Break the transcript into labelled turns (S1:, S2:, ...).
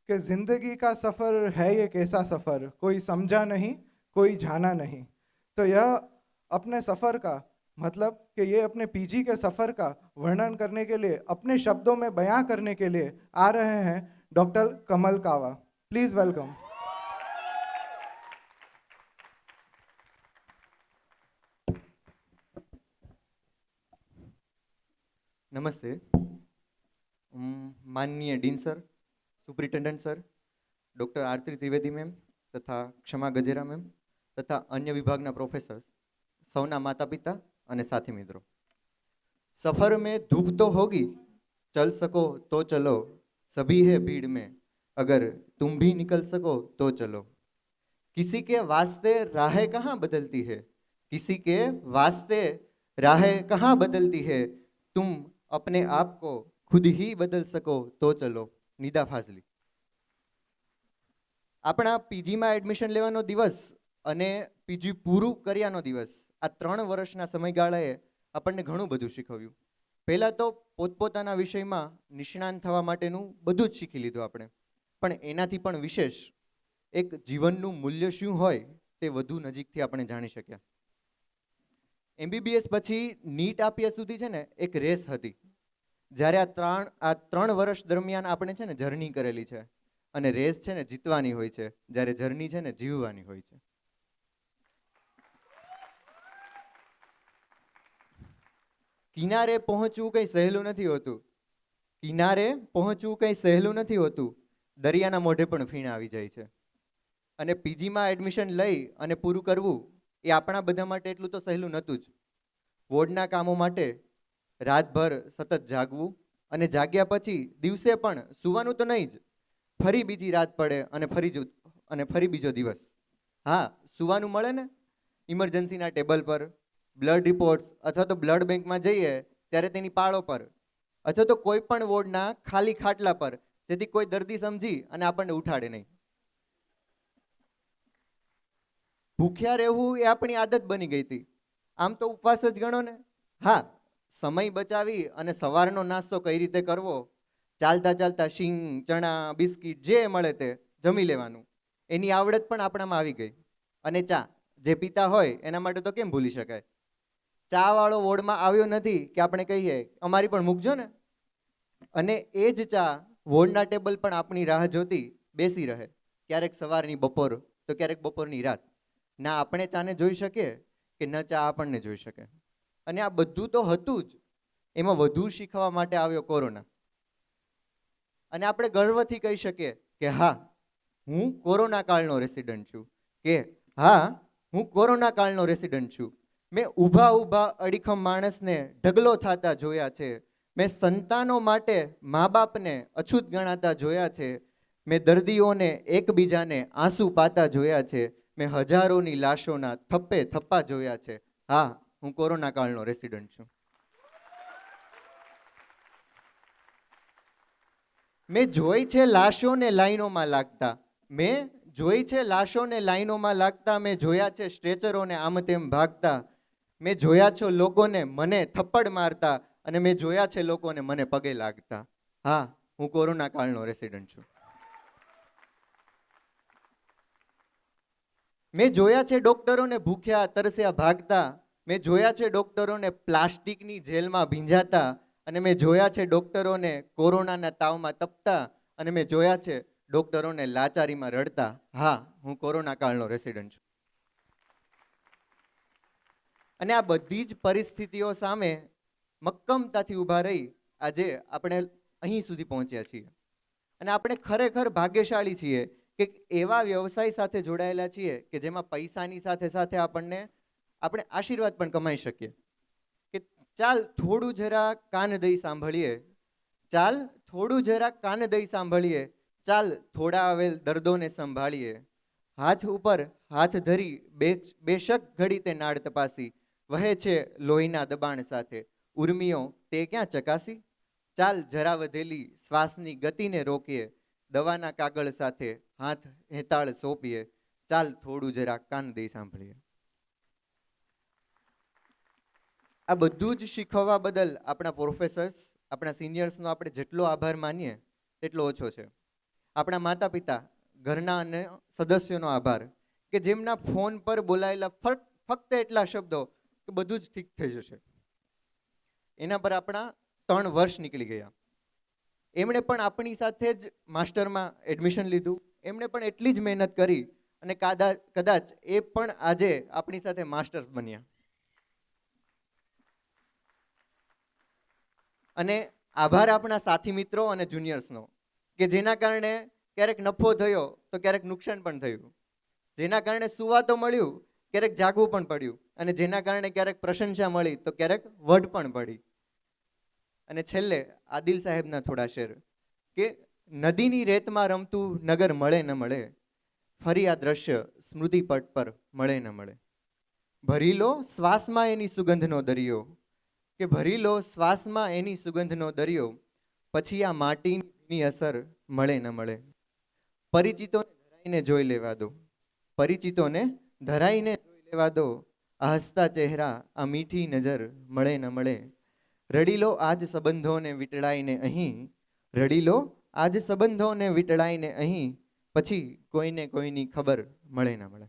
S1: कि ज़िंदगी का सफ़र है ये कैसा सफ़र, कोई समझा नहीं, कोई जाना नहीं। तो यह अपने सफ़र का मतलब कि ये अपने पीजी के सफ़र का वर्णन करने के लिए, अपने शब्दों में बयां करने के लिए आ रहे हैं doctor Kamal Kava. Please welcome.
S2: નમસ્તે. માનનીય dean sir, superintendent sir, doctor Aarti Trivedi ma'am તથા ક્ષમા ગજેરા મેમ તથા અન્ય વિભાગના પ્રોફેસર્સ, સૌના માતા પિતા અને સાથી મિત્રો. સફર में धूप तो होगी, चल सको तो चलो, सभी है भीड़ में, अगर तुम भी निकल सको तो चलो. किसी के वास्ते राहें कहाँ बदलती है, किसी के वास्ते राहें कहाँ बदलती है, तुम अपने आप को खुद ही बदल सको तो चलो. નિદા ફાઝલી. આપણા પીજીમાં એડમિશન લેવાનો દિવસ અને પીજી પૂરું કર્યાનો દિવસ, આ 3 વર્ષના સમયગાળાએ આપણને ઘણું બધું શીખવ્યું. પહેલાં તો પોતપોતાના વિષયમાં નિષ્ણાંત થવા માટેનું બધું જ શીખી લીધું આપણે, પણ એનાથી પણ વિશેષ એક જીવનનું મૂલ્ય શું હોય તે વધુ નજીકથી આપણે જાણી શક્યા. એમબીબીએસ પછી નીટ આપ્યા સુધી છે ને એક રેસ હતી, જ્યારે આ 3 વર્ષ દરમિયાન આપણે છે ને જર્ની કરેલી છે, અને રેસ છે ને જીતવાની હોય છે, જ્યારે જર્ની છે ને જીવવાની હોય છે. કિનારે પહોંચવું કંઈ સહેલું નથી હોતું, કિનારે પહોંચવું કંઈ સહેલું નથી હોતું, દરિયાના મોઢે પણ ફીણ આવી જાય છે. અને પીજીમાં એડમિશન લઈ અને પૂરું કરવું એ આપણા બધા માટે એટલું તો સહેલું નહોતું જ. વોર્ડના કામો માટે રાતભર સતત જાગવું, અને જાગ્યા પછી દિવસે પણ સૂવાનું તો નહીં જ, ફરી બીજી રાત પડે અને ફરી બીજો દિવસ. હા, સૂવાનું મળે ને ઇમરજન્સીના ટેબલ પર, બ્લડ રિપોર્ટ્સ અથવા તો બ્લડ બેંકમાં જઈએ ત્યારે તેની પાળો પર, અથવા તો કોઈ પણ વોર્ડના ખાલી ખાટલા પર, જેથી કોઈ દર્દી સમજી અને આપણને ઉઠાડે નહીં. ભૂખ્યા રહેવું એ આપણી આદત બની ગઈ હતી. આમ તો ઉપવાસ જ ગણો ને. હા, સમય બચાવી અને સવારનો નાસ્તો કઈ રીતે કરવો, ચાલતા ચાલતા શીંગ, ચણા, બિસ્કિટ જે મળે તે જમી લેવાનું, એની આવડત પણ આપણામાં આવી ગઈ. અને ચા જે પીતા હોય એના માટે તો કેમ ભૂલી શકાય. ચા વાળો વોર્ડમાં આવ્યો નથી કે આપણે કહીએ અમારી પણ મૂકજો ને. અને એ જ ચા વોર્ડના ટેબલ પણ આપણી રાહ જોતી બેસી રહે, ક્યારેક સવારની બપોર તો ક્યારેક બપોરની રાત. ના આપણે ચાને જોઈ શકીએ કે ન ચા આપણને જોઈ શકે. અને આ બધું તો હતું જ, એમાં વધુ શીખવા માટે આવ્યો કોરોના. અને આપણે ગર્વથી કહી શકીએ કે હા, હું કોરોના કાળનો રેસિડન્ટ છું, કે હા, હું કોરોના કાળનો રેસિડન્ટ છું. મેં ઊભા ઊભા અડીખમ માણસને ઢગલો થતા જોયા છે, મેં સંતાનો માટે મા બાપને અછૂત ગણાતા જોયા છે, મેં દર્દીઓને એકબીજાને આંસુ પાતા જોયા છે, મેં હજારોની લાશોના થપ્પે થપ્પા જોયા છે. હા, હું કોરોના કાળનો રેસિડન્ટ છું. મેં જોઈ છે લાશોને લાઈનોમાં લાગતા, મેં જોઈ છે લાશોને લાઈનોમાં લાગતા, મેં જોયા છે સ્ટ્રેચરોને આમ તેમ ભાગતા, મેં જોયા છે લોકોને મને થપ્પડ મારતા, અને મેં જોયા છે લોકોને મને પગે લાગતા. હા, હું કોરોના કાળનો રેસિડન્ટ છું. મેં જોયા છે ડોક્ટરોને ભૂખ્યા તરસ્યા ભાગતા, મેં જોયા છે ડોક્ટરોને પ્લાસ્ટિકની જેલમાં ભીંજાતા, અને મેં જોયા છે ડોક્ટરોને કોરોનાના તાવમાં તપતા, અને મેં જોયા છે ડોક્ટરોને લાચારીમાં રડતા. હા, હું કોરોના કાળનો રેસિડન્ટ છું. અને આ બધી જ પરિસ્થિતિઓ સામે મક્કમતાથી ઊભા રહી આજે આપણે અહીં સુધી પહોંચ્યા છીએ. અને આપણે ખરેખર ભાગ્યશાળી છીએ કે એવા વ્યવસાય સાથે જોડાયેલા છીએ કે જેમાં પૈસાની સાથે સાથે આપણે આશીર્વાદ પણ કમાઈ શકીએ. કે ચાલ થોડું જરા કાન દઈ સાંભળીએ, ચાલ થોડું જરા કાન દઈ સાંભળીએ, ચાલ થોડા આવેલ દર્દોને સંભાળીએ, હાથ ઉપર હાથ ધરી બેશક ઘડી તે નાડ તપાસી, વહે છે લોહીના દબાણ સાથે, ઉર્મિઓ તે ક્યાં ચકાસી, ચાલ જરા વધેલી શ્વાસની ગતિને રોકીએ, દવાના કાગળ સાથે હાથ હેતાળ સોંપીએ, ચાલ થોડું જરા કાન દઈ સાંભળીએ. આ બધું જ શીખવવા બદલ આપણા પ્રોફેસર્સ, આપણા સિનિયર્સનો આપણે જેટલો આભાર માનીએ તેટલો ઓછો છે. આપણા માતા પિતા, ઘરના અને સદસ્યોનો આભાર કે જેમના ફોન પર બોલાયેલા ફક્ત એટલા શબ્દો કે બધું જ ઠીક થઈ જશે, એના પર આપણા 3 વર્ષ નીકળી ગયા. એમણે પણ આપણી સાથે જ માસ્ટરમાં એડમિશન લીધું, એમણે પણ એટલી જ મહેનત કરી અને કદાચ એ પણ આજે આપણી સાથે માસ્ટર્સ બન્યા. અને આભાર આપણા સાથી મિત્રો અને જુનિયર્સનો કે જેના કારણે ક્યારેક નફો થયો તો ક્યારેક નુકસાન પણ થયું, જેના કારણે સુવા તો મળ્યું, ક્યારેક જાગવું પણ પડ્યું, અને જેના કારણે ક્યારેક પ્રશંસા મળી તો ક્યારેક વઢ પણ પડી. અને છેલ્લે આદિલ સાહેબના થોડા શેર કે નદીની રેતમાં રમતું નગર મળે ન મળે, ફરી આ દ્રશ્ય સ્મૃતિપટ પર મળે ન મળે. ભરી લો શ્વાસમાં એની સુગંધનો દરિયો, કે ભરી લો શ્વાસમાં એની સુગંધનો દરિયો, પછી આ માટીની અસર મળે ન મળે. પરિચિતોને ધરાઈને જોઈ લેવા દો, પરિચિતોને ધરાઈને જોઈ લેવા દો, આ હસતા ચહેરા, આ મીઠી નજર મળે ન મળે. રડી લો આજ સંબંધોને વીંટળાઈને અહીં, રડી લો આજ સંબંધોને વીંટળાઈને અહીં, પછી કોઈને કોઈની ખબર મળે ન મળે.